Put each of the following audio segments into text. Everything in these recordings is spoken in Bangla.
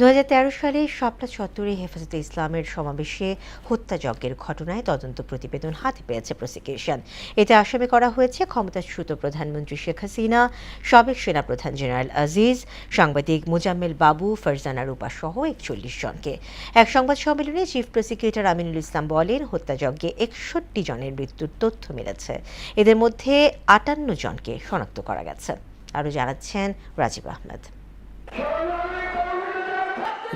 2013 সালে শাপলা চত্বরে হেফাজতে ইসলামের সমাবেশে হত্যাযজ্ঞের ঘটনায় তদন্ত প্রতিবেদন হাতে পেয়েছে প্রসিকিউশন। এতে আসামি করা হয়েছে ক্ষমতাচ্যুত প্রধানমন্ত্রী শেখ হাসিনা, সাবেক সেনাপ্রধান জেনারেল আজিজ, সাংবাদিক মোজাম্মেল বাবু, ফারজানা রূপা সহ 41 জনকে। এক সংবাদ সম্মেলনে চিফ প্রসিকিউটর আমিনুল ইসলাম বলেন, হত্যাযজ্ঞে 61 জনের মৃত্যুর তথ্য মিলেছে। এদের মধ্যে 58 জনকে শনাক্ত করা গেছে। আরও জানাচ্ছেন রাজীব আহমেদ।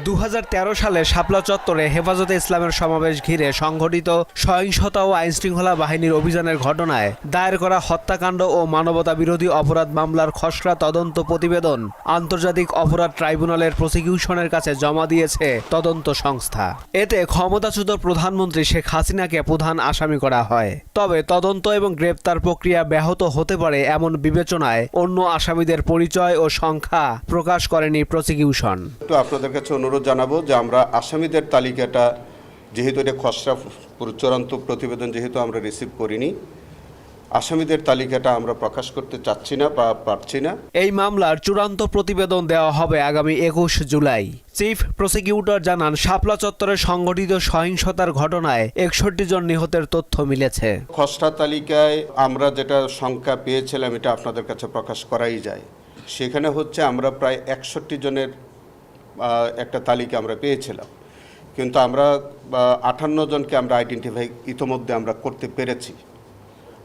2013 সালে শাপলা চত্বরে হেফাজতে ইসলামের সমাবেশ ঘিরে সংঘটিত সহিংসতা ও আইনশৃঙ্খলা বাহিনীর অভিযানের ঘটনায় দায়ের করা হত্যাকাণ্ড ও মানবতা বিরোধী অপরাধ মামলার খসড়া তদন্ত প্রতিবেদন আন্তর্জাতিক অপরাধ ট্রাইব্যুনালের প্রসিকিউশনের কাছে জমা দিয়েছে তদন্ত সংস্থা। এতে ক্ষমতাচ্যুত প্রধানমন্ত্রী শেখ হাসিনাকে প্রধান আসামি করা হয়। তবে তদন্ত এবং গ্রেপ্তার প্রক্রিয়া ব্যাহত হতে পারে এমন বিবেচনায় অন্য আসামিদের পরিচয় ও সংখ্যা প্রকাশ করেনি প্রসিকিউশন। আপনাদের কাছে অনুরোধ জানাবো যে আমরা আসামিদের তালিকাটা, যেহেতু এটা খসড়া চূড়ান্ত প্রতিবেদন যেহেতু আমরা রিসিভ করিনি, আসামিদের তালিকাটা আমরা প্রকাশ করতে চাচ্ছি না বা পারছি না। এই মামলার চূড়ান্ত প্রতিবেদন দেওয়া হবে আগামী 21 জুলাই। চিফ প্রসিকিউটর জানান, শাপলা চত্বরে সংঘটিত সহিংসতার ঘটনায় 61 জন নিহতের তথ্য মিলেছে। খসড়া তালিকায় আমরা যেটা সংখ্যা পেয়েছিলাম এটা আপনাদের কাছে প্রকাশ করাই যায়। সেখানে হচ্ছে আমরা প্রায় 61 জনের একটা তালিকা আমরা পেয়েছিলাম, কিন্তু আমরা 58 জনকে আমরা আইডেন্টিফাই ইতোমধ্যে আমরা করতে পেরেছি,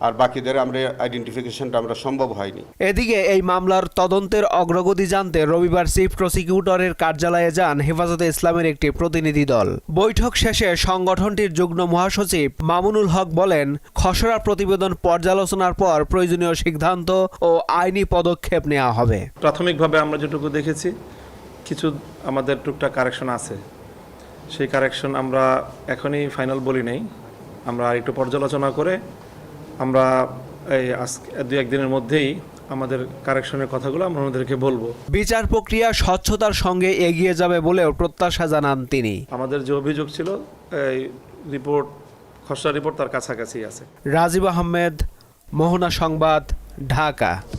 আর বাকিদের আমরা আইডেন্টিফিকেশনটা আমরা সম্ভব হয়নি। এদিকে এই মামলার তদন্তের অগ্রগতি জানতে রবিবার চিফ প্রসিকিউটরের কার্যালয়ে যান হেফাজতে ইসলামের একটি প্রতিনিধি দল। বৈঠক শেষে সংগঠনটির যুগ্ম মহাসচিব মামুনুল হক বলেন, খসড়া প্রতিবেদন পর্যালোচনার পর প্রয়োজনীয় সিদ্ধান্ত ও আইনি পদক্ষেপ নেওয়া হবে। প্রাথমিকভাবে আমরা যেটুকু দেখেছি, কিছু আমাদের টুকটাক কারেকশন আছে। সেই কারেকশন আমরা এখনই ফাইনাল বলি নেই, আমরা একটু পর্যালোচনা করে আমরা এই আজকে 2-1 দিনের মধ্যেই আমাদের কারেকশনের কথাগুলো আমরা ওনাদেরকে বলবো। বিচার প্রক্রিয়া স্বচ্ছতার সঙ্গে এগিয়ে যাবে বলেও প্রত্যাশা জানান তিনি। আমাদের যে অভিযোগ ছিল, এই রিপোর্ট, খসড়া রিপোর্ট তার কাছাকাছি আছে। রাজীব আহমেদ, মোহনা সংবাদ, ঢাকা।